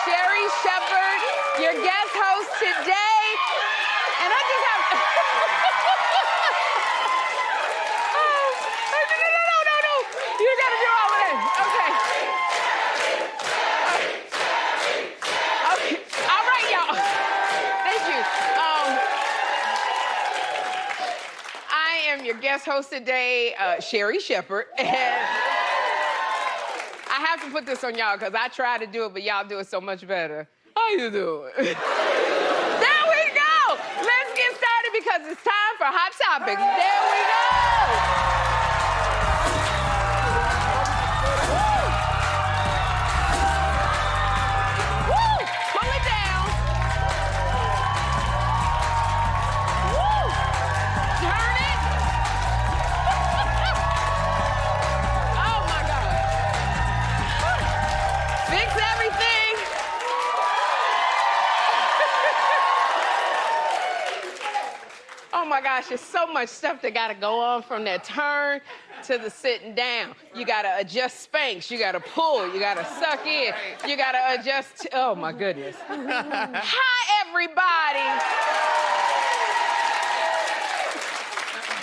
Sherri Shepherd, your guest host today. And I just have... no. You gotta do all of that. Okay. All right, y'all. Thank you. I am your guest host today, Sherri Shepherd. And I have to put this on y'all because I try to do it, but y'all do it so much better. How you doing? There we go! Let's get started because it's time for Hot Topics. There we go! Woo! Woo! Pull it down. Woo! Turn it. Oh my God. Fix everything. Oh my gosh, there's so much stuff that gotta go on from that turn to the sitting down. You gotta adjust Spanx, you gotta pull, you gotta suck in, you gotta adjust, oh my goodness. Hi, everybody.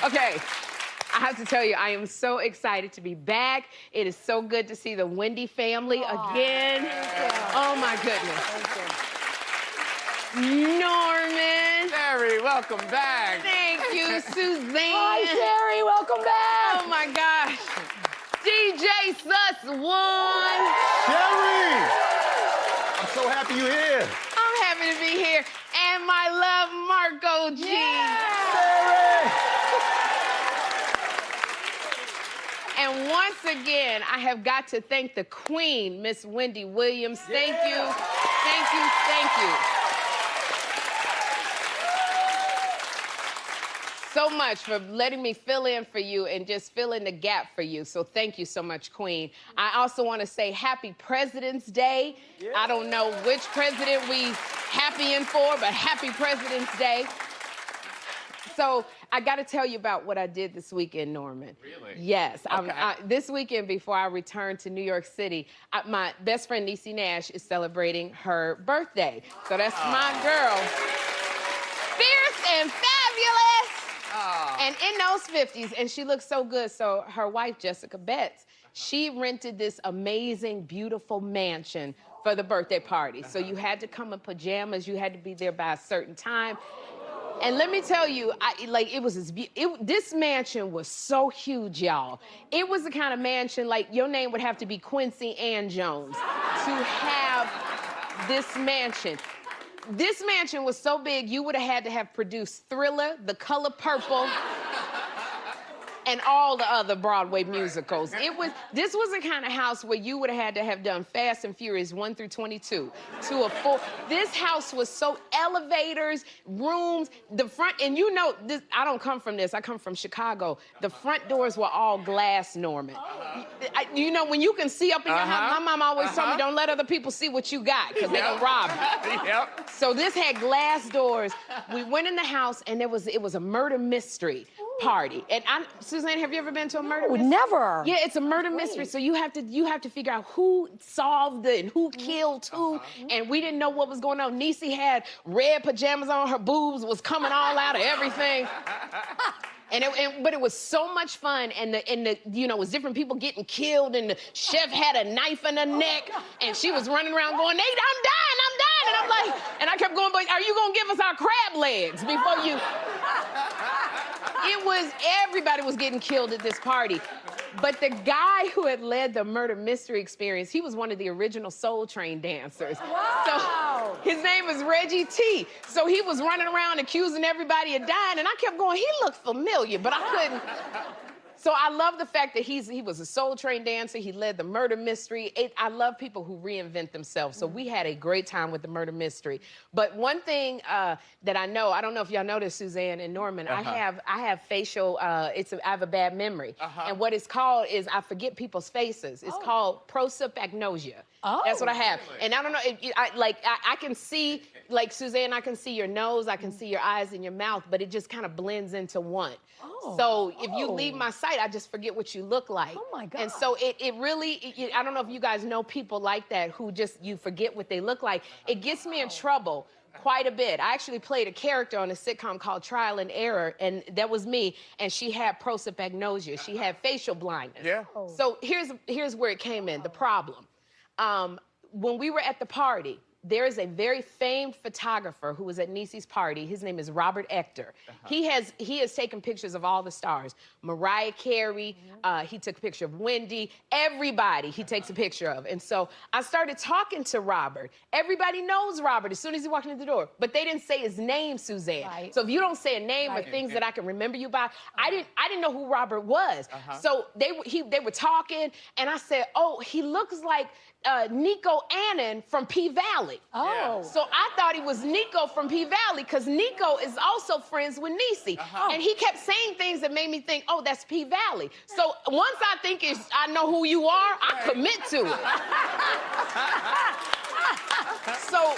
Okay. I have to tell you, I am so excited to be back. It is so good to see the Wendy family again. Oh, my goodness. Norman. Sherri, welcome back. Thank you, Suzanne. Hi, Sherri, welcome back. Oh, my gosh. DJ Sus1. Sherri! I'm so happy you're here. I'm happy to be here. And my love, Makho G. Sherri! And once again, I have got to thank the queen, Miss Wendy Williams. Thank you, thank you, thank you. So much for letting me fill in for you and just fill in the gap for you. So thank you so much, Queen. I also want to say happy President's Day. Yeah. I don't know which president we happy-ing for, but happy President's Day. So I got to tell you about what I did this weekend, Norman. Really? Yes. Okay. This weekend, before I returned to New York City, my best friend, Niecy Nash, is celebrating her birthday. So that's my girl. Fierce and fabulous. And in those 50s, and she looks so good. So her wife, Jessica Betts, she rented this amazing, beautiful mansion for the birthday party. So you had to come in pajamas. You had to be there by a certain time. And let me tell you, this mansion was so huge, y'all. It was the kind of mansion, like, your name would have to be Quincy Ann Jones to have this mansion. This mansion was so big, you would have had to have produced Thriller, The Color Purple, and all the other Broadway musicals. This was the kind of house where you would have had to have done Fast and Furious 1 through 22 to a full. This house was so elevators, rooms, the front, and you know, this, I don't come from this, I come from Chicago. The front doors were all glass, Norman. You know, when you can see up in your house, my mom always told me, don't let other people see what you got, because they're gonna rob you. Yep. So this had glass doors. We went in the house, and it was a murder mystery party. And Suzanne, have you ever been to a murder mystery? Never. Yeah, it's a murder mystery. So you have to figure out who solved it and who killed who. And we didn't know what was going on. Niecy had red pajamas on, her boobs was coming all out of everything. But it was so much fun, and you know, it was different people getting killed, and the chef had a knife in her neck, and she was running around going, "Nate, I'm dying, and I'm like, and I kept going, but are you gonna give us our crab legs before you? Everybody was getting killed at this party. But the guy who had led the murder mystery experience, he was one of the original Soul Train dancers. Wow. So his name is Reggie T. So he was running around accusing everybody of dying, and I kept going, he looked familiar, but I couldn't. So I love the fact that he was a Soul Train dancer. He led the murder mystery. I love people who reinvent themselves. So we had a great time with the murder mystery. But one thing that I know, I don't know if y'all know this, Suzanne and Norman, I have facial, I have a bad memory. And what it's called is I forget people's faces. It's called prosopagnosia. Oh. That's what I have. And I don't know, I can see, like Suzanne, I can see your nose, I can see your eyes and your mouth, but it just kind of blends into one. Oh. So if you leave my sight, I just forget what you look like. Oh my God. And so it really, I don't know if you guys know people like that who just, you forget what they look like. It gets me in trouble quite a bit. I actually played a character on a sitcom called Trial and Error, and that was me, and she had prosopagnosia. She had facial blindness. Yeah. Oh. So here's where it came in, the problem. When we were at the party, there is a very famed photographer who was at Niecy's party. His name is Robert Ector. He has taken pictures of all the stars. Mariah Carey, he took a picture of Wendy, everybody he takes a picture of. And so I started talking to Robert. Everybody knows Robert as soon as he walked in the door, but they didn't say his name, Suzanne. Right. So if you don't say a name or things that I can remember you by, I didn't know who Robert was. So they were talking, and I said, oh, he looks like Nico Annan from P-Valley. Oh. So I thought he was Nico from P-Valley because Nico is also friends with Niecy. And he kept saying things that made me think, oh, that's P-Valley. So once I think I know who you are, I commit to it. So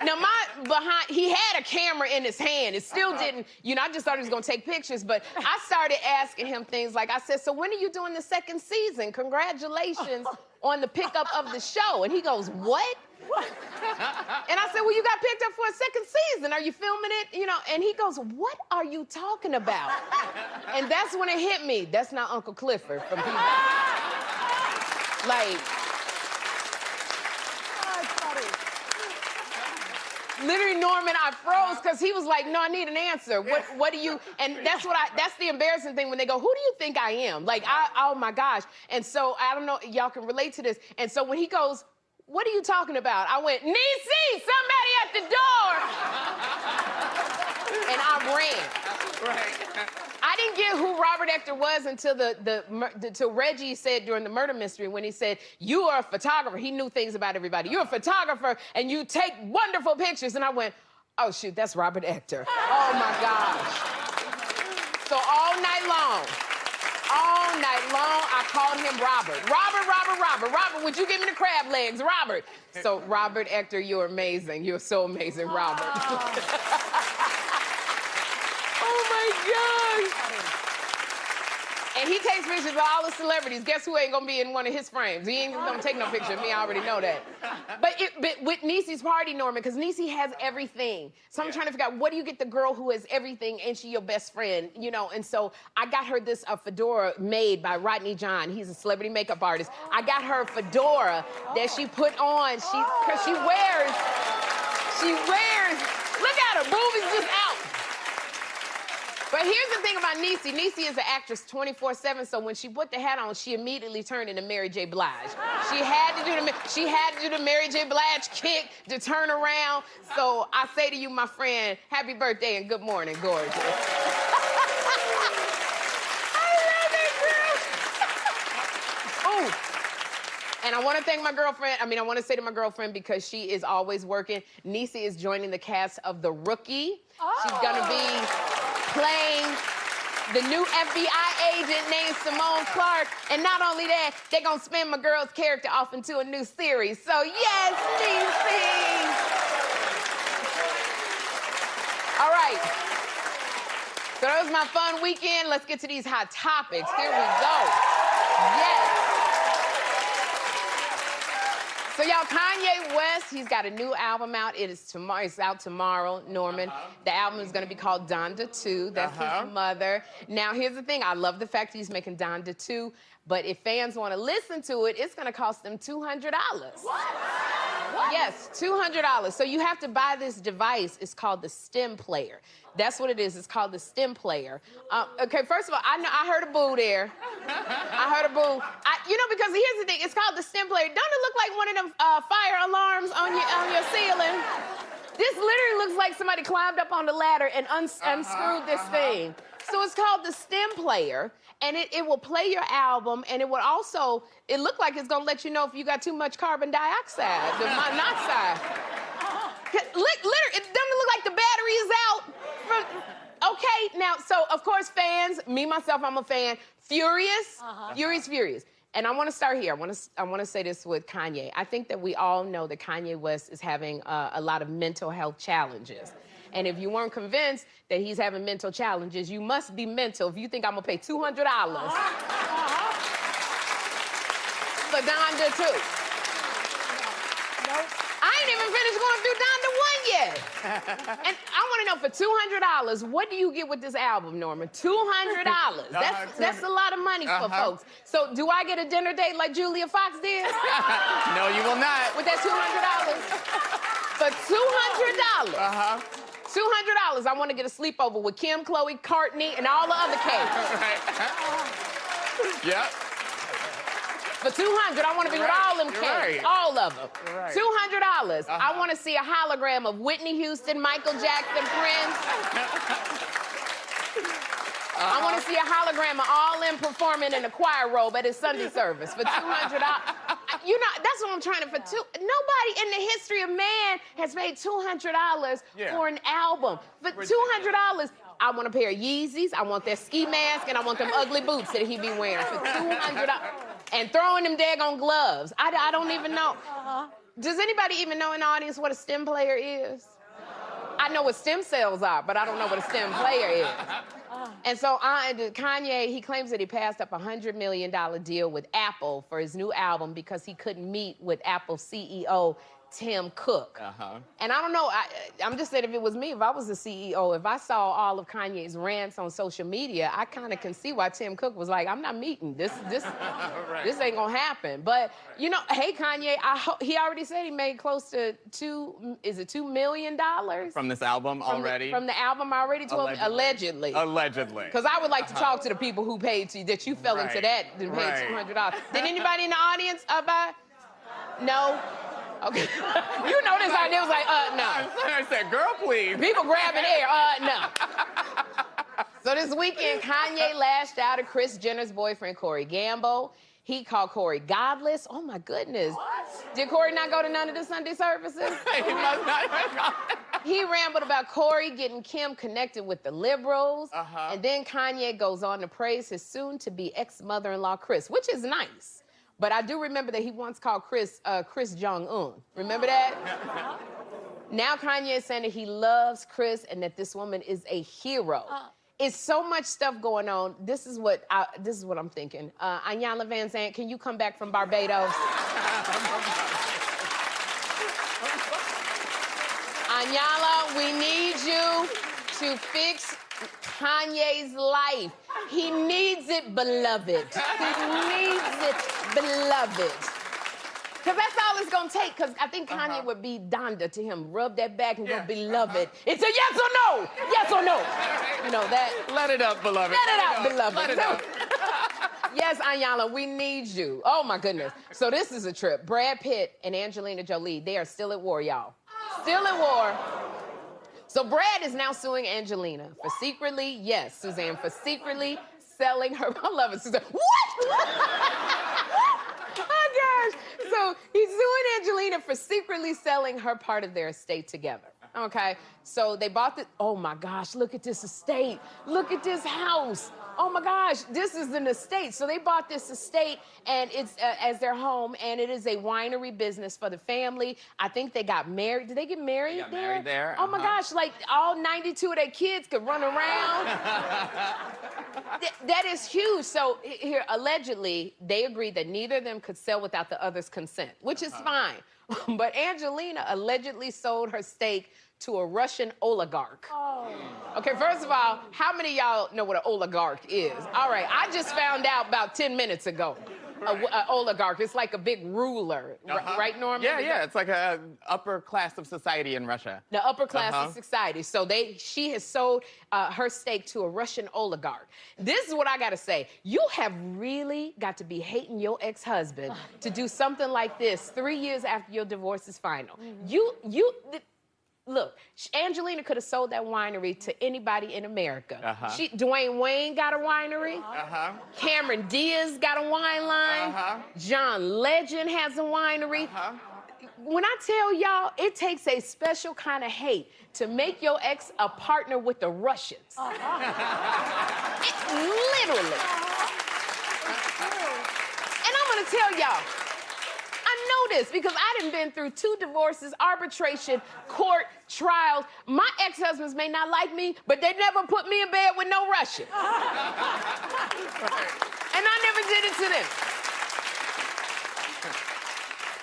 now he had a camera in his hand. It still didn't, I just thought he was gonna take pictures, but I started asking him things like, I said, so when are you doing the second season? Congratulations on the pickup of the show. And he goes, what? And I said, well, you got picked up for a second season. Are you filming it? And he goes, what are you talking about? And that's when it hit me. That's not Uncle Clifford from P. Like, literally, Norman, I froze because he was like, no, I need an answer. What do you, and that's the embarrassing thing when they go, who do you think I am? Like, oh my gosh. And so, I don't know, y'all can relate to this. And so when he goes, what are you talking about? I went, Niecy, somebody at the door. And I ran. Right. I didn't get who Robert Ector was until Reggie said during the murder mystery when he said, you are a photographer. He knew things about everybody. You're a photographer and you take wonderful pictures. And I went, oh shoot, that's Robert Ector. Oh my gosh. So all night long, I called him Robert. Robert, would you give me the crab legs? Robert. So Robert Ector, you're amazing. You're so amazing, Robert. Oh my gosh. And he takes pictures of all the celebrities. Guess who ain't gonna be in one of his frames? He ain't gonna take no picture of me, I already know that. But with Niecy's party, Norman, because Niecy has everything. So I'm trying to figure out, what do you get the girl who has everything and she your best friend, And so I got her this fedora made by Rodney John. He's a celebrity makeup artist. I got her a fedora that she put on. Because she wears, look at her, boobies just out. But here's the thing about Niecy. Niecy is an actress 24/7, so when she put the hat on, she immediately turned into Mary J. Blige. She had to do the Mary J. Blige kick to turn around. So I say to you, my friend, happy birthday and good morning, gorgeous. I love it, girl. Ooh. And I want to thank my girlfriend. I want to say to my girlfriend, because she is always working, Niecy is joining the cast of The Rookie. Oh. She's going to be playing the new FBI agent named Simone Clark. And not only that, they're going to spin my girl's character off into a new series. So yes, Niecy. All right. So that was my fun weekend. Let's get to these hot topics. Here we go. Yes. So y'all, Kanye West, he's got a new album out. It's out tomorrow, Norman. The album is gonna be called Donda 2. That's his mother. Now, here's the thing. I love the fact he's making Donda 2, but if fans wanna listen to it, it's gonna cost them $200. What? Yes, $200. So you have to buy this device. It's called the stem player. That's what it is. It's called the stem player. Okay, first of all, I heard a boo there. I heard a boo. Because here's the thing. It's called the stem player. Don't it look like one of them fire alarms on your ceiling? This literally looks like somebody climbed up on the ladder and unscrewed this thing. So it's called the stem player, and it will play your album, and it will also, it looked like it's gonna let you know if you got too much carbon dioxide, the monoxide. Literally, it doesn't look like the battery is out. Okay, now, so of course fans, me, myself, I'm a fan, furious. Furious. And I want to start here. I want to say this with Kanye. I think that we all know that Kanye West is having a lot of mental health challenges. And if you weren't convinced that he's having mental challenges, you must be mental if you think I'm going to pay $200 for Donda 2. Nope. I ain't even finished going through Donda 1 yet. And I want to know, for $200, what do you get with this album, Norman? $200. That's a lot of money for folks. So do I get a dinner date like Julia Fox did? No, you will not. With that $200? For $200. $200, I want to get a sleepover with Kim, Khloe, Courtney, and all the other cakes. Yep. For $200, I want to be with all them cakes, all of them. $200, I want to see a hologram of Whitney Houston, Michael Jackson, Prince. I want to see a hologram of all them performing in a choir robe at his Sunday service for $200. You know, that's what I'm trying to, nobody in the history of man has paid $200 for an album. For $200, I want a pair of Yeezys, I want that ski mask, and I want them ugly boots that he be wearing for $200. And throwing them daggone gloves. I don't even know. Does anybody even know in the audience what a STEM player is? I know what stem cells are, but I don't know what a STEM player is. And so Kanye, he claims that he passed up a $100 million deal with Apple for his new album because he couldn't meet with Apple CEO Tim Cook. And I don't know, I'm just saying, if it was me, if I was the CEO, if I saw all of Kanye's rants on social media, I kind of can see why Tim Cook was like, I'm not meeting. This ain't gonna happen. But, you know, hey, Kanye, he already said he made close to $2 million? From this album already? From the album already? Allegedly. Allegedly. Because I would like to talk to the people who paid you, that you fell into that and paid $200. Did anybody in the audience buy? No? Okay. You know this idea was like, no. I said, girl, please. People grabbing air, no. So this weekend, Kanye lashed out at Kris Jenner's boyfriend, Corey Gamble. He called Corey godless. Oh, my goodness. What? Did Corey not go to none of the Sunday services? He must not have gone. He rambled about Corey getting Kim connected with the liberals. And then Kanye goes on to praise his soon-to-be ex-mother-in-law, Kris, which is nice. But I do remember that he once called Kris Jong-un. Remember that? Now Kanye is saying that he loves Kris and that this woman is a hero. It's so much stuff going on. This is what I'm thinking. Iyanla Vanzant, can you come back from Barbados? Iyanla, we need you to fix Kanye's life. He needs it, beloved. He needs it, beloved. Because that's all it's going to take, because I think Kanye would be Donda to him. Rub that back and go, beloved. It's a yes or no. Yes or no. You know, that. Let it up, beloved. Let it out, beloved. Let it up. Yes, Iyanla, we need you. Oh, my goodness. So this is a trip. Brad Pitt and Angelina Jolie, they are still at war, y'all. Still at war. So Brad is now suing Angelina for secretly, yes, Suzanne, for secretly selling her, I love it, Suzanne. What? Oh, gosh. So he's suing Angelina for secretly selling her part of their estate together, okay? So they bought oh my gosh, look at this estate. Look at this house. Oh my gosh, this is an estate. So they bought this estate and it's as their home, and it is a winery business for the family. I think they got married. Did they get married there? Married there. Oh my gosh, like all 92 of their kids could run around. That is huge. So here, allegedly, they agreed that neither of them could sell without the other's consent, which is fine. But Angelina allegedly sold her stake to a Russian oligarch. Okay, first of all, how many of y'all know what an oligarch is? All right, I just found out about 10 minutes ago. An oligarch, it's like a big ruler, right, Norman? Yeah, it's like a upper class of society in Russia. The upper class of society. So she has sold her stake to a Russian oligarch. This is what I gotta say. You have really got to be hating your ex-husband to do something like this 3 years after your divorce is final. Look, Angelina could have sold that winery to anybody in America. Dwayne Wayne got a winery. Cameron Diaz got a wine line. John Legend has a winery. When I tell y'all, it takes a special kind of hate to make your ex a partner with the Russians. Literally. And I'm want to tell y'all, I know this because I done been through 2 divorces, arbitration, court, trials. My ex-husbands may not like me, but they never put me in bed with no Russian. And I never did it to them.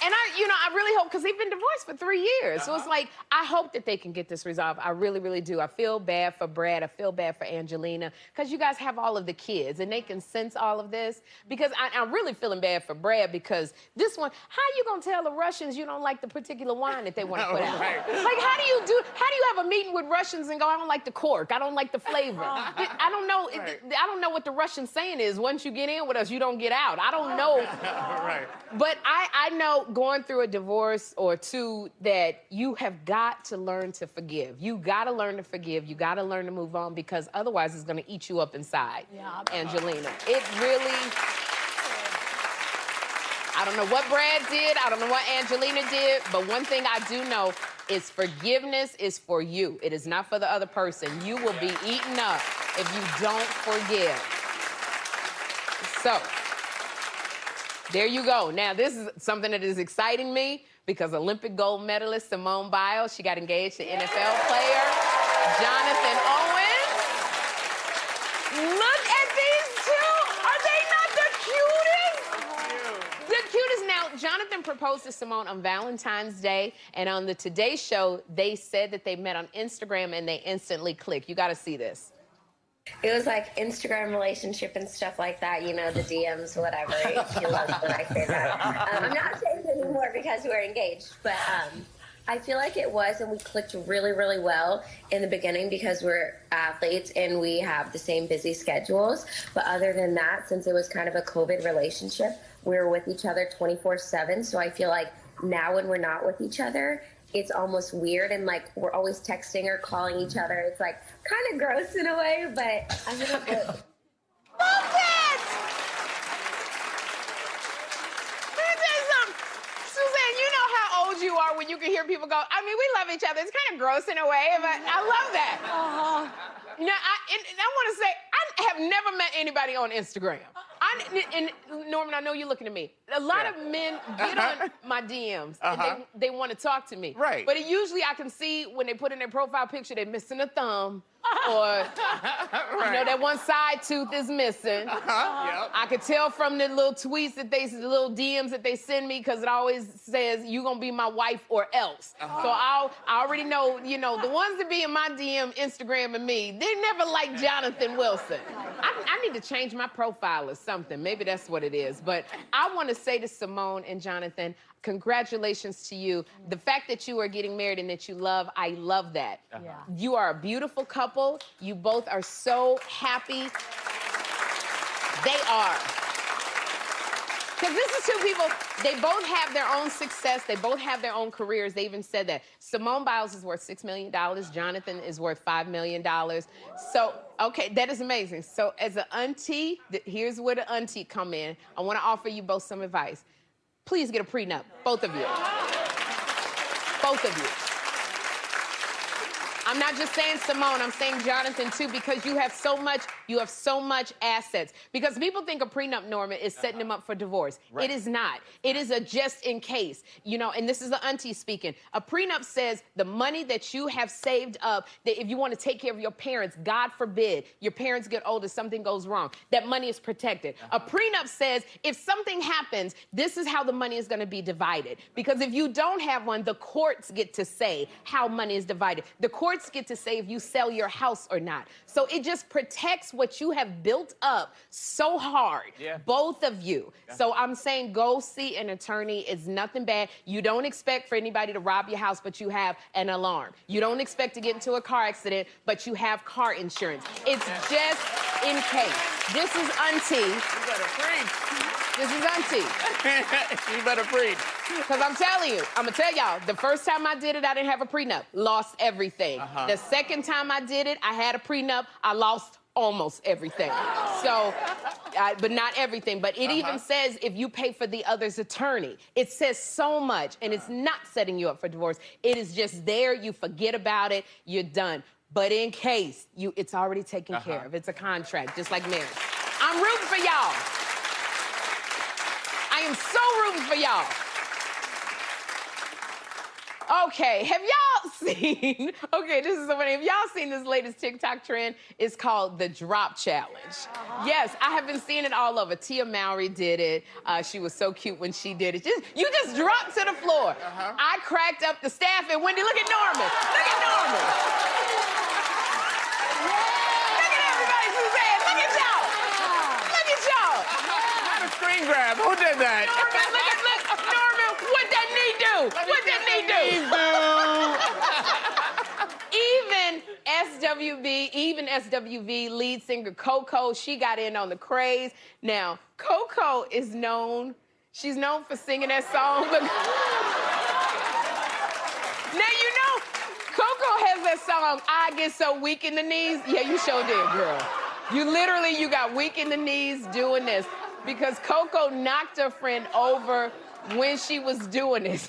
And I really hope, because they've been divorced for 3 years. So it's like, I hope that they can get this resolved. I really, really do. I feel bad for Brad. I feel bad for Angelina, because you guys have all of the kids, and they can sense all of this. Because I'm really feeling bad for Brad, because this one, how you gonna tell the Russians you don't like the particular wine that they want to put out? Right. Like, how do you have a meeting with Russians and go, I don't like the cork, I don't like the flavor. I don't know. Right. I don't know what the Russian saying is. Once you get in with us, you don't get out. I don't know. Right. But I know, going through a divorce or 2, that you have got to learn to forgive. You got to learn to forgive. You got to learn to move on, because otherwise it's going to eat you up inside, Angelina. It really... I don't know what Brad did. I don't know what Angelina did. But one thing I do know is forgiveness is for you. It is not for the other person. You will be eaten up if you don't forgive. So... there you go. Now, this is something that is exciting me, because Olympic gold medalist Simone Biles, she got engaged to NFL player Jonathan Owens. Look at these 2. Are they not the cutest? The cutest. Now, Jonathan proposed to Simone on Valentine's Day, and on the Today Show, they said that they met on Instagram and they instantly clicked. You got to see this. It was like Instagram relationship and stuff like that, you know, the DMs, whatever. She loves when I say that. I'm not saying it anymore because we're engaged, but I feel like it was, and we clicked really, really well in the beginning because we're athletes and we have the same busy schedules. But other than that, since it was kind of a COVID relationship, we were with each other 24/7. So I feel like now when we're not with each other, it's almost weird, and like we're always texting or calling each other. It's like kind of gross in a way, but I think it's good. Love that! Let me tell you something. Suzanne, you know how old you are when you can hear people go, I mean, we love each other. It's kind of gross in a way, but I love that. Now, I want to say, I have never met anybody on Instagram. And Norman, I know you're looking at me. A lot of men get on my DMs and they want to talk to me. Right. But usually I can see when they put in their profile picture, they're missing a thumb, or you know, that one side tooth is missing. Yep. I could tell from the little tweets that the little DMs that they send me, because it always says, you gonna be my wife or else. So I already know, you know, the ones that be in my DM, Instagram and me, they never like Jonathan Wilson. I need to change my profile or something. Maybe that's what it is. But I want to say to Simone and Jonathan, congratulations to you. The fact that you are getting married and that you love, I love that. You are a beautiful couple. You both are so happy. They are. Because this is 2 people, they both have their own success. They both have their own careers. They even said that. Simone Biles is worth $6 million. Jonathan is worth $5 million. So, okay, that is amazing. So as an auntie, here's where the auntie come in. I want to offer you both some advice. Please get a prenup, both of you. Both of you. I'm not just saying Simone, I'm saying Jonathan too, because you have so much assets. Because people think a prenup, Norman, is setting them up for divorce. Right. It is not. It is a just in case, you know, and this is the auntie speaking. A prenup says the money that you have saved up, that if you want to take care of your parents, God forbid, your parents get older, something goes wrong, that money is protected. A prenup says if something happens, this is how the money is going to be divided. Because if you don't have one, the courts get to say how money is divided. The courts get to say if you sell your house or not. So it just protects what you have built up so hard, both of you. So I'm saying go see an attorney. It's nothing bad. You don't expect for anybody to rob your house, but you have an alarm. You don't expect to get into a car accident, but you have car insurance. It's just in case. This is auntie. You better preach. This is auntie. You better preach. Because I'm telling you, I'm going to tell y'all, the first time I did it, I didn't have a prenup. Lost everything. The second time I did it, I had a prenup. I lost almost everything. So, but not everything. But it even says if you pay for the other's attorney. It says so much, and it's not setting you up for divorce. It is just there. You forget about it. You're done. But in case, it's already taken care of. It's a contract, just like marriage. I'm rooting for y'all. I am so rooting for y'all. Okay, have y'all seen, okay, this is so funny. Have y'all seen this latest TikTok trend? It's called the drop challenge. Yes, I have been seeing it all over. Tia Mowry did it. She was so cute when she did it. You just dropped to the floor. I cracked up the staff, and Wendy, look at Norman. Look at Norman. Look at everybody, Suzanne. Look at y'all. Look at y'all. Not a screen grab. Who did that? Look, Norman, what that knee do? What that knee do? Even SWV lead singer Coco, she got in on the craze. Now, Coco is known, she's known for singing that song, but now you know, Coco has that song, I Get So Weak in the Knees. Yeah, you sure did, girl. You got weak in the knees doing this because Coco knocked her friend over when she was doing this.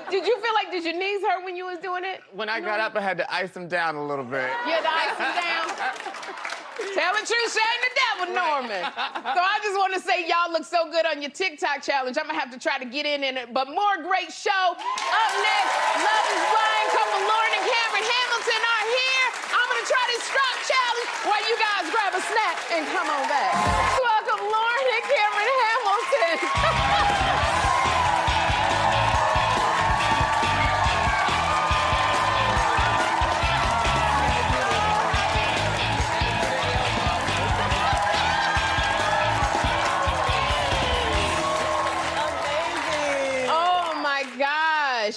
Did you feel like, did your knees hurt when you was doing it? When I got up, I had to ice them down a little bit. You had to ice them down? Tell the truth, shame the devil, Norman. So I just want to say y'all look so good on your TikTok challenge. I'm going to have to try to get in it. But more great show. Up next, Love is Blind. Couple Lauren and Cameron Hamilton are here. I'm going to try this drop challenge while you guys grab a snack and come on back. Welcome, Lauren and Cameron Hamilton.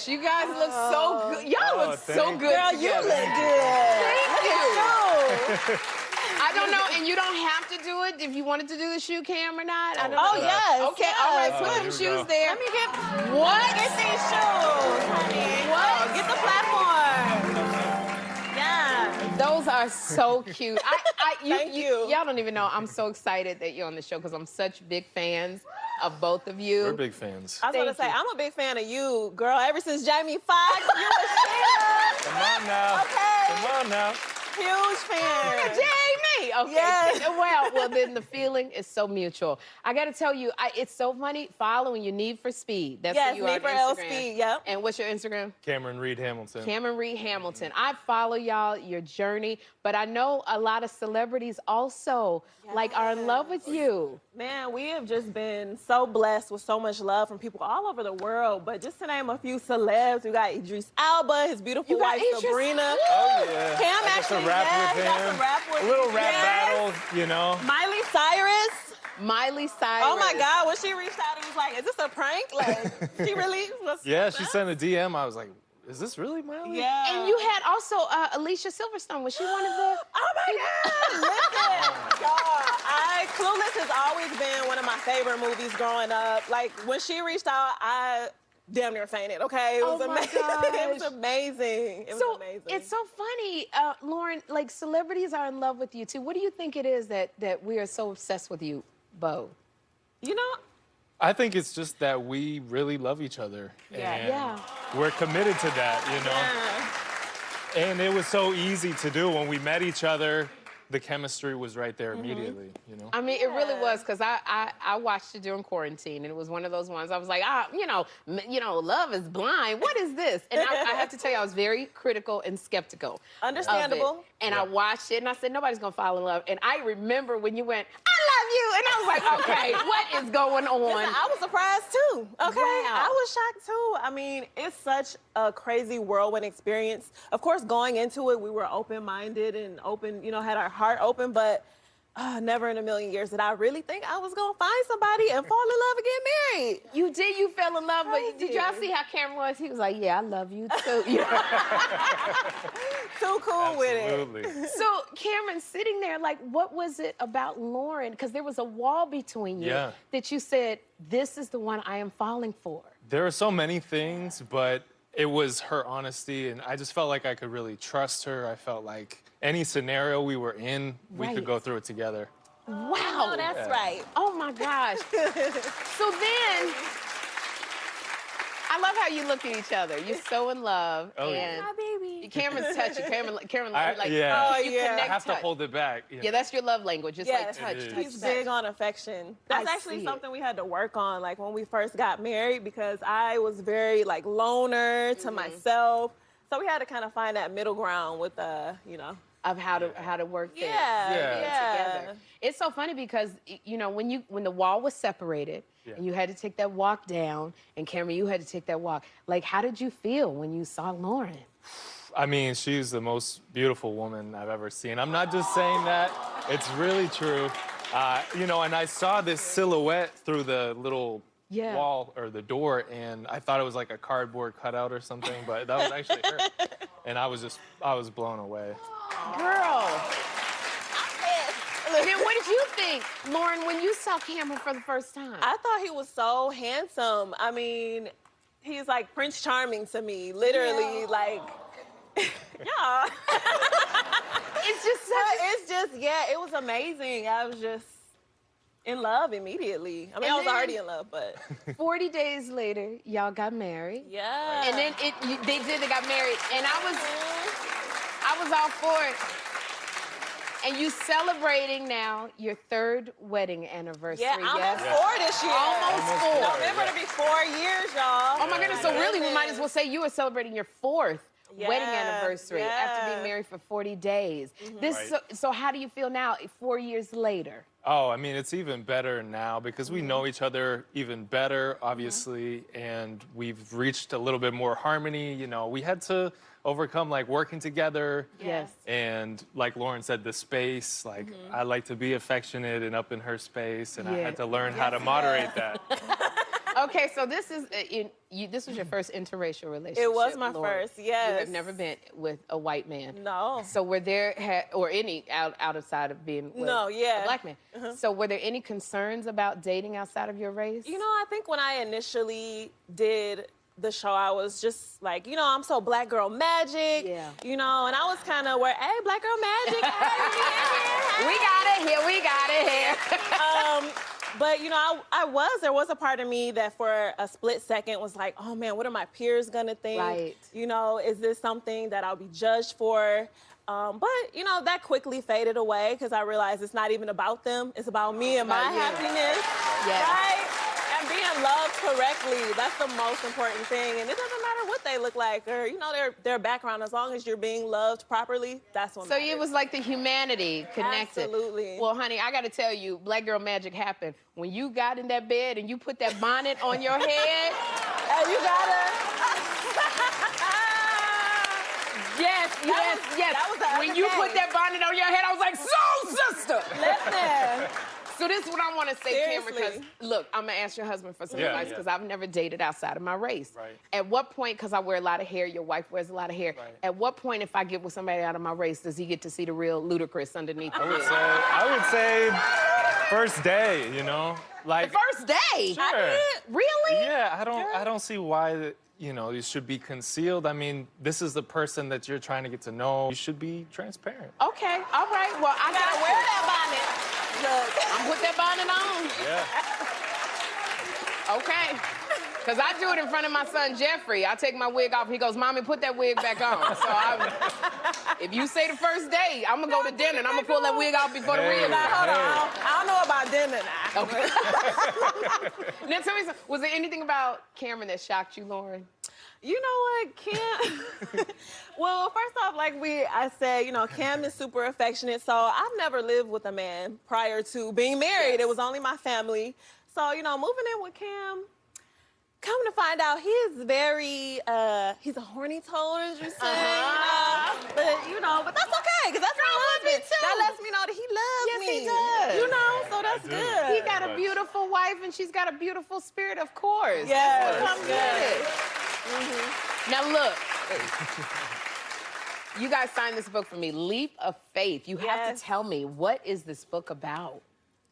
You guys look so good. Y'all look so good. Girl, together. you look good. Thank you. you. I don't know, and you don't have to do it if you wanted to do the shoe cam or not. I don't know. Yes. Okay, yes. all right, put them shoes there. Let me get what? Get these shoes, honey. What? Get the platform. Yeah. Those are so cute. Thank you. Y'all don't even know. I'm so excited that you're on the show because I'm such big fans of both of you. We're big fans. I was going to say, I'm a big fan of you, girl. Ever since Jamie Foxx, you were Sheila. Come on now. Okay. Come on now. Huge fan. Jamie! Okay. Yes. Well, then the feeling is so mutual. I got to tell you, it's so funny following you, Need for Speed. That's Yes, who you Need are for on L Instagram. Speed, yep. And what's your Instagram? Cameron Reed Hamilton. Cameron Reed Hamilton. I follow y'all, your journey, but I know a lot of celebrities also are in love with you. Man, we have just been so blessed with so much love from people all over the world. But just to name a few celebs, we got Idris Elba, his beautiful wife Sabrina. Oh yeah. Cam I actually got to rap with got him. some rap with A little rap yes. battle, you know. Miley Cyrus. Miley Cyrus. Oh my God, when she reached out, it was like, is this a prank? Like, she really was. Yeah, she sent a DM. I was like, is this really Miley? Yeah. And you had also Alicia Silverstone. Was she one of the? Oh my God! Listen, y'all, Clueless has always been one of my favorite movies growing up. Like when she reached out, I damn near fainted. Okay, it was amazing. It was amazing. It was amazing. It's so funny, Lauren. Like celebrities are in love with you too. What do you think it is that we are so obsessed with you, Bo? You know. I think it's just that we really love each other. Yeah. And we're committed to that, you know? Yeah. And it was so easy to do. When we met each other, the chemistry was right there immediately, you know? I mean, it really was, because I watched it during quarantine, and it was one of those ones I was like, Love is Blind. What is this? And I have to tell you, I was very critical and skeptical. Understandable. Of it. And I watched it, and I said, nobody's going to fall in love. And I remember when you went, I love you. And I was like, okay, what is going on? Listen, I was surprised too. Okay, Wow. I was shocked too. I mean, it's such a crazy whirlwind experience. Of course, going into it, we were open-minded and open, had our heart open, but never in a million years did I really think I was gonna find somebody and fall in love and get married. You did, you fell in love, but did y'all see how Cameron was? He was like, yeah, I love you too. Too cool with Absolutely. it. So, Cameron, sitting there, like, what was it about Lauren? Because there was a wall between you that you said, this is the one I am falling for. There are so many things, but it was her honesty, and I just felt like I could really trust her. I felt like any scenario we were in, we could go through it together. Wow. Oh, that's right. Oh, my gosh. So then, I love how you look at each other. You're so in love. Oh, and My baby. Cameron's touchy. Cameron, like, yeah. you yeah. connect I have to touch. hold it back. Yeah, that's your love language. It's Yes, like touch, It touch, he's touch. big on affection. That's I actually see something we had to work on, like when we first got married, because I was very like loner to myself. So we had to kind of find that middle ground with Of how to work things Yeah. together. It's so funny because when the wall was separated and you had to take that walk down, and Cameron, you had to take that walk. Like, how did you feel when you saw Lauren? I mean, she's the most beautiful woman I've ever seen. I'm not just saying that. It's really true. And I saw this silhouette through the little wall or the door, and I thought it was like a cardboard cutout or something, but that was actually her. And I was blown away. Girl. Then what did you think, Lauren, when you saw Cameron for the first time? I thought he was so handsome. I mean, he's like Prince Charming to me, literally, like, yeah. It was amazing. I was just in love immediately. I mean, I was already in love, but. 40 days later, y'all got married. Yeah. And then they got married, and I was all for it. And you celebrating now your 3rd wedding anniversary. Yeah, almost 4 this year. Almost 4. November to be 4 years, y'all. Oh my goodness, so really we might as well say you were celebrating your 4th wedding anniversary after being married for 40 days. So how do you feel now, 4 years later? Oh, I mean, it's even better now because we know each other even better, obviously, and we've reached a little bit more harmony. We had to overcome, like, working together. Yes. And like Lauren said, the space, like, I like to be affectionate and up in her space, and I had to learn how to moderate that. Okay, so this was your first interracial relationship. It was my Lauren. first, yes. You have never been with a white man. No. So were there, or any outside of being with a black man. So were there any concerns about dating outside of your race? I think when I initially did the show, I was just like, I'm so black girl magic. Yeah. And I was kind of where, hey, black girl magic. Hey, we got it here. We got it here. But, there was a part of me that for a split second was like, oh man, what are my peers gonna think? Right. Is this something that I'll be judged for? But, that quickly faded away because I realized it's not even about them. It's about me and my happiness. Yes. Right? And being loved correctly, that's the most important thing. And it doesn't matter what they look like or, their background. As long as you're being loved properly, that's what matters. So it was like the humanity connected. Absolutely. Well, honey, I got to tell you, black girl magic happened. When you got in that bed and you put that bonnet on your head. And you gotta. Yes. That was when you put that bonnet on your head, I was like, soul sister. Listen. So this is what I want to say, Seriously. Cameron, because look, I'm going to ask your husband for some advice because I've never dated outside of my race. Right. At what point, because I wear a lot of hair, your wife wears a lot of hair, at what point if I get with somebody out of my race, does he get to see the real ludicrous underneath the wig? I would say first day, like The first day? Sure. Really? Yeah, I don't see why you should be concealed. I mean, this is the person that you're trying to get to know. You should be transparent. Okay, all right. Well, I gotta wear that bonnet. Look, I'm put that bonnet on. Yeah. Okay. Because I do it in front of my son, Jeffrey. I take my wig off. He goes, Mommy, put that wig back on. So if you say the first day, I'm going to go to dinner and I'm going to pull that wig off before the real. Now, hold on. I don't know about dinner now. Okay. Now, tell me something. Was there anything about Cameron that shocked you, Lauren? You know what, Cam? Well, first off, I said, Cam is super affectionate. So I've never lived with a man prior to being married. Yes. It was only my family. So, moving in with Cam, come to find out, he is very, he's a horny toad, as you say. But that's okay, because that's my husband. That lets me know that he loves me. Yes, he does. So that's good. He got a beautiful wife, and she's got a beautiful spirit, of course. Yes. That's what comes with it. Now, look. You guys signed this book for me, Leap of Faith. You have to tell me, what is this book about?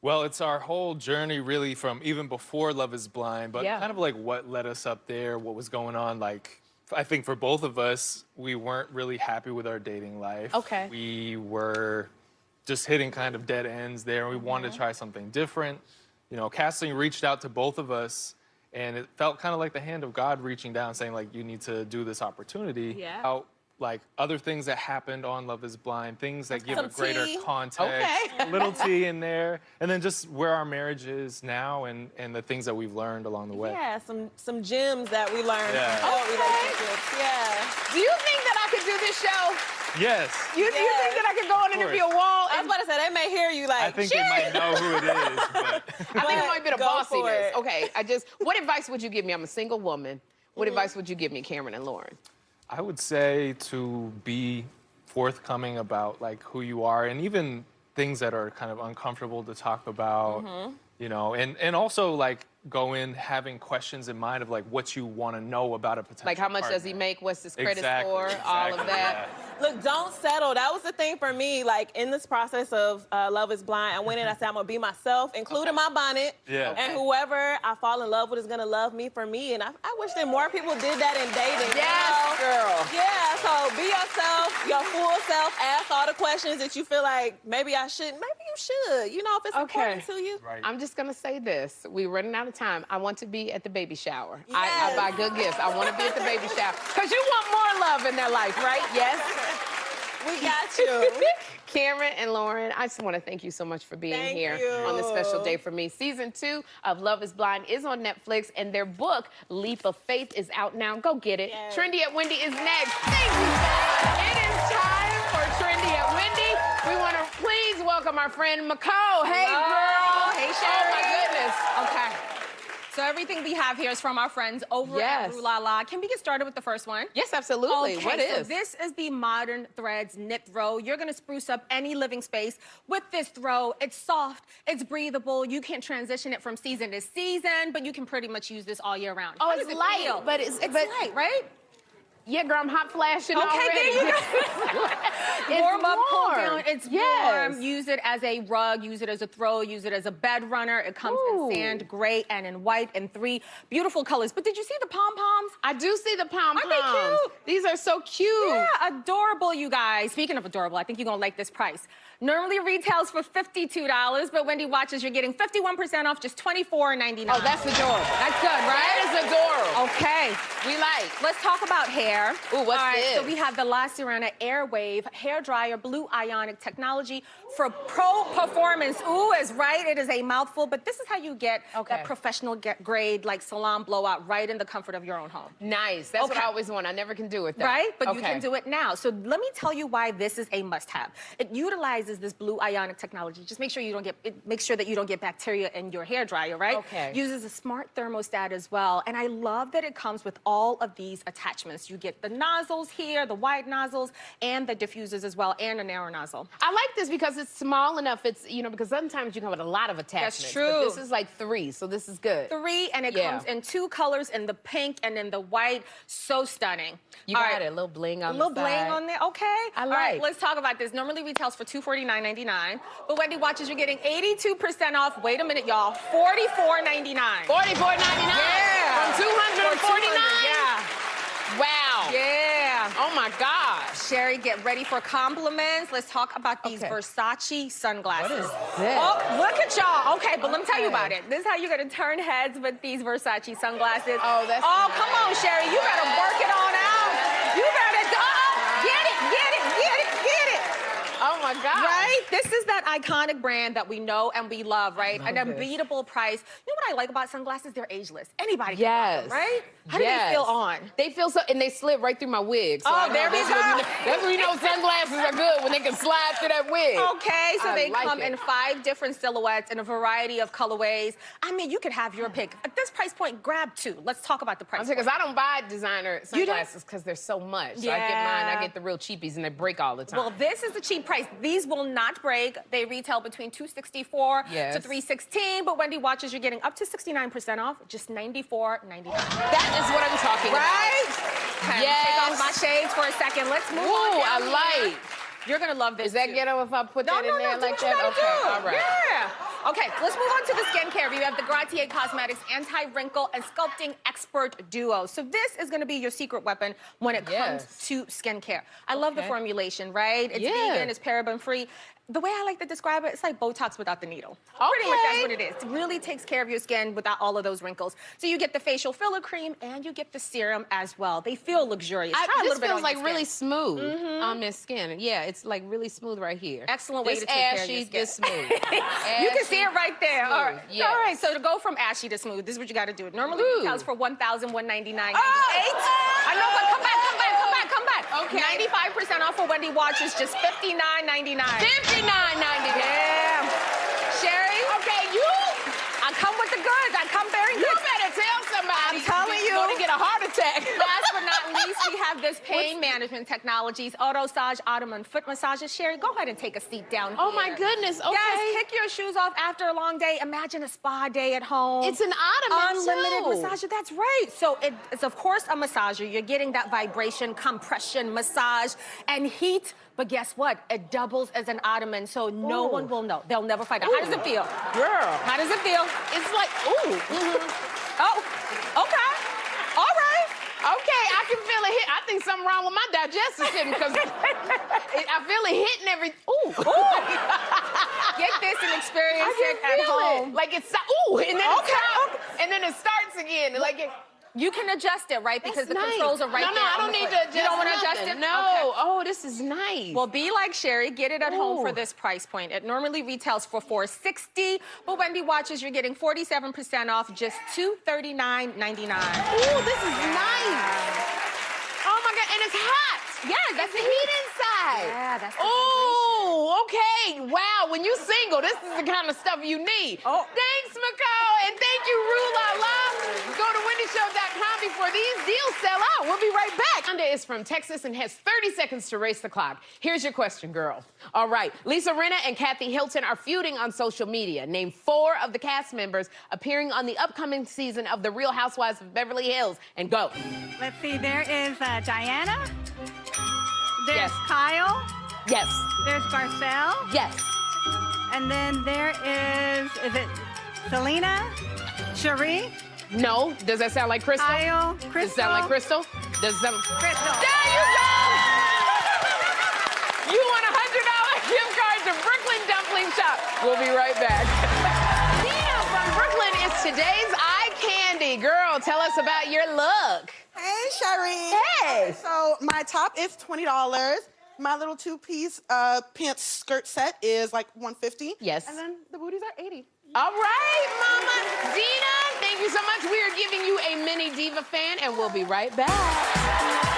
Well, it's our whole journey, really, from even before Love is Blind, but kind of like what led us up there, what was going on. Like, I think for both of us, we weren't really happy with our dating life. Okay. We were just hitting kind of dead ends there, and we wanted to try something different. Casting reached out to both of us, and it felt kind of like the hand of God reaching down, saying, like, you need to do this opportunity. Yeah. About like other things that happened on Love is Blind, things that give Some a greater tea. context, Okay. a little tea in there, and then just where our marriage is now and the things that we've learned along the way. Yeah, some gems that we learned Yeah. from our relationships. Yeah. Do you think that I could do this show? Yes. You think that I could go on and be a wall? I was about to say, they may hear you like, I think they might know who it is, but I think it might be the Go for bossiness. it. Okay, what advice would you give me? I'm a single woman. What advice would you give me, Cameron and Lauren? I would say to be forthcoming about like who you are and even things that are kind of uncomfortable to talk about, you know, and also like go in having questions in mind of like what you want to know about a potential Like how much does he partner. make? What's his credit Exactly, score? All of exactly, that. look, don't settle. That was the thing for me. Like in this process of Love is Blind, I went in, I said, I'm gonna be myself, including my bonnet. Yeah. And whoever I fall in love with is gonna love me for me. And I wish that more people did that in dating. Yes, girl. Yeah, so be yourself, your full self. Ask all the questions that you feel like maybe I shouldn't. Maybe you should. You know, if it's important to you. Right. I'm just gonna say this. We're running out of time. I want to be at the baby shower. I Yes. buy good gifts. I want to be at the baby shower. Because you want more love in their life, right? Yes? We got you. Cameron and Lauren, I just want to thank you so much for being Thank here you. on this special day for me. Season 2 of Love is Blind is on Netflix, and their book, Leap of Faith, is out now. Go get it. Yes. Trendy at Wendy is next. Thank you so much. It is time for Trendy at Wendy. We want to please welcome our friend Makho. Hey, girl. Hey, Oh, Sherri. my goodness. Okay. So everything we have here is from our friends over at Yes. Rue La La. Can we get started with the first one? Yes, absolutely. Okay, What so is? this is the Modern Threads knit throw. You're gonna spruce up any living space with this throw. It's soft, it's breathable. You can transition it from season to season, but you can pretty much use this all year round. Oh, How it's does it light, feel? but it's- it's but- light, right? Yeah, girl, I'm hot flashing Okay, already. there you go. It's Warm up, cool warm. down. It's Yes. warm. Use it as a rug. Use it as a throw. Use it as a bed runner. It comes Ooh. in sand, gray, and in white, and 3 beautiful colors. But did you see the pom poms? I do see the pom-poms. Aren't they cute? These are so cute. Yeah, adorable, you guys. Speaking of adorable, I think you're gonna like this price. Normally retails for $52, but Wendy Watches, you're getting 51% off, just $24.99. Oh, that's adorable. That's good, right? That is adorable. Okay. We like. Let's talk about hair. Ooh, what's All right, this? so we have the La Sirena Airwave Hair Dryer Blue Ionic Technology for pro performance. Ooh, is right. It is a mouthful, but this is how you get Okay. that professional grade, like salon blowout, right in the comfort of your own home. Nice. That's what Okay. I always want. I never can do it though. Right? But you Okay. can do it now. So let me tell you why this is a must-have. It utilizes this blue ionic technology. Just make sure you don't get make sure that you don't get bacteria in your hair dryer, right? Okay. Uses a smart thermostat as well. And I love that it comes with all of these attachments. You get the nozzles here, the wide nozzles, and the diffusers as well, and a narrow nozzle. I like this because it's small enough. It's, you know, because sometimes you come with a lot of attachments. true. But this is like 3, so this is good. 3, and it Yeah. comes in 2 colors, in the pink and in the white. So stunning. You All got right. it. A little bling on A little the bling side. on there, okay. I All right, like. let's talk about this. Normally retails for $249.99, but Wendy Watches, you're getting 82% off. Wait a minute, y'all. $44.99. $44.99. Yeah. From $249. Yeah. Wow. Yeah. Oh my gosh. Sherri, get ready for compliments. Let's talk about these Okay. Versace sunglasses. What is this? Oh, look at y'all. Okay, but let me tell you Okay. about it. This is how you're gonna turn heads with these Versace sunglasses. Oh, that's Oh, nice. come on, Sherri. You better work it on out. You better get it, get it, get it, get it. Oh my God. Right? This is that iconic brand that we know and we love, right? An love this. unbeatable price. You know what I like about sunglasses? They're ageless. Anybody can Yes. wear them, right? How do Yes. they feel on? They feel so, and they slid right through my wig. So Oh, I know there we that's when you go. know- That's when you know sunglasses are good, when they can slide through that wig. Okay, so I they like come it. in 5 different silhouettes in a variety of colorways. I mean, you could have your pick. At this price point, grab 2. Let's talk about the price I'm saying, point. because I don't buy designer You don't? sunglasses because there's so much. So I get mine, Yeah. I get the real cheapies, and they break all the time. Well, this is the cheap price. These will not break. They retail between $264 Yes. to $316, but Wendy Watches, you're getting up to 69% off, just $94.99. that is what I'm talking about. Right? Okay, Yes. take off my shades for a second. Let's move on Ooh, I down here. like. You're gonna love this. Is that too. ghetto if I put No, that no, in there no, do like what you that? gotta Okay, do. all right. Yeah. Okay, let's move on to the skincare. We have the Gratier Cosmetics Anti-Wrinkle and Sculpting Expert Duo. So this is gonna be your secret weapon when it comes Yes. to skincare. I love the Okay. formulation, right? It's Yeah. vegan, it's paraben-free. The way I like to describe it, it's like Botox without the needle. Pretty much that's what it is. It really takes care of your skin without all of those wrinkles. So you get the facial filler cream and you get the serum as well. They feel luxurious. This feels like really smooth on this skin. Yeah, it's like really smooth right here. Excellent way to take care of your skin. This smooth. You can see it right there. All right. Yes. All right, so to go from ashy to smooth, this is what you got to do. It normally retails for $1,199.98. I know, but come back. Okay. 95% off for Wendy watches, just $59.99. $59.99. Yeah. Sherri? Okay, I come with the goods. I come bearing goods. You better tell somebody. I'm telling you. You're going to get a heart attack. Last but not least, we have this pain management technologies, AutoSage, Ottoman foot massages. Sherri, go ahead and take a seat down Oh, here. my goodness. Okay. Yes, kick your shoes off after a long day. Imagine a spa day at home. It's an Ottoman, unlimited massager. That's right. So it's, of course, a massager. You're getting that vibration, compression, massage, and heat. But guess what? It doubles as an Ottoman, so no one will know. They'll never find out. How does it feel? Girl. How does it feel? It's like, ooh. Oh, okay. All right. Okay, I can feel it hit. I think something wrong with my digestive system because I feel it hitting every. Ooh. Get this and experience it at home. Like it's ooh, and then it stops, and then it starts again. Like you can adjust it, right? Because the nice. controls are right there. No, I don't need to adjust. You don't want to adjust it? No. Okay. Oh, this is nice. Well, be like Sherri. Get it at home for this price point. It normally retails for $460, but Wendy watches, you're getting 47% off, just $239.99. Ooh, this is nice. Oh my God, and it's hot. Yeah, that's the heat inside. Yeah, that's the Oh, okay. Wow, when you single, this is the kind of stuff you need. Oh. Thanks, Makho, and thank you, Rue La La. Go to wendyshow.com before these deals sell out. We'll be right back. Donda is from Texas and has 30 seconds to race the clock. Here's your question, girl. All right, Lisa Rinna and Kathy Hilton are feuding on social media. Name 4 of the cast members appearing on the upcoming season of The Real Housewives of Beverly Hills. And go. Let's see, there is Diana. There's Yes. Kyle. Yes. There's Garcelle. Yes. And then there is it Selena? Sherri? No. Does that sound like Crystal? Kyle? Does it Crystal? sound like Crystal? Does it sound... Crystal. There you go! You won a $100 gift card to Brooklyn Dumpling Shop. We'll be right back. Tina from Brooklyn is today's eye candy. Girl, tell us about your look. Hey, Sherri. Hey. So my top is $20. My little 2-piece pants skirt set is like $150. Yes. And then the booties are $80. All right, Mama. Dina, thank you so much. We are giving you a mini diva fan, and we'll be right back.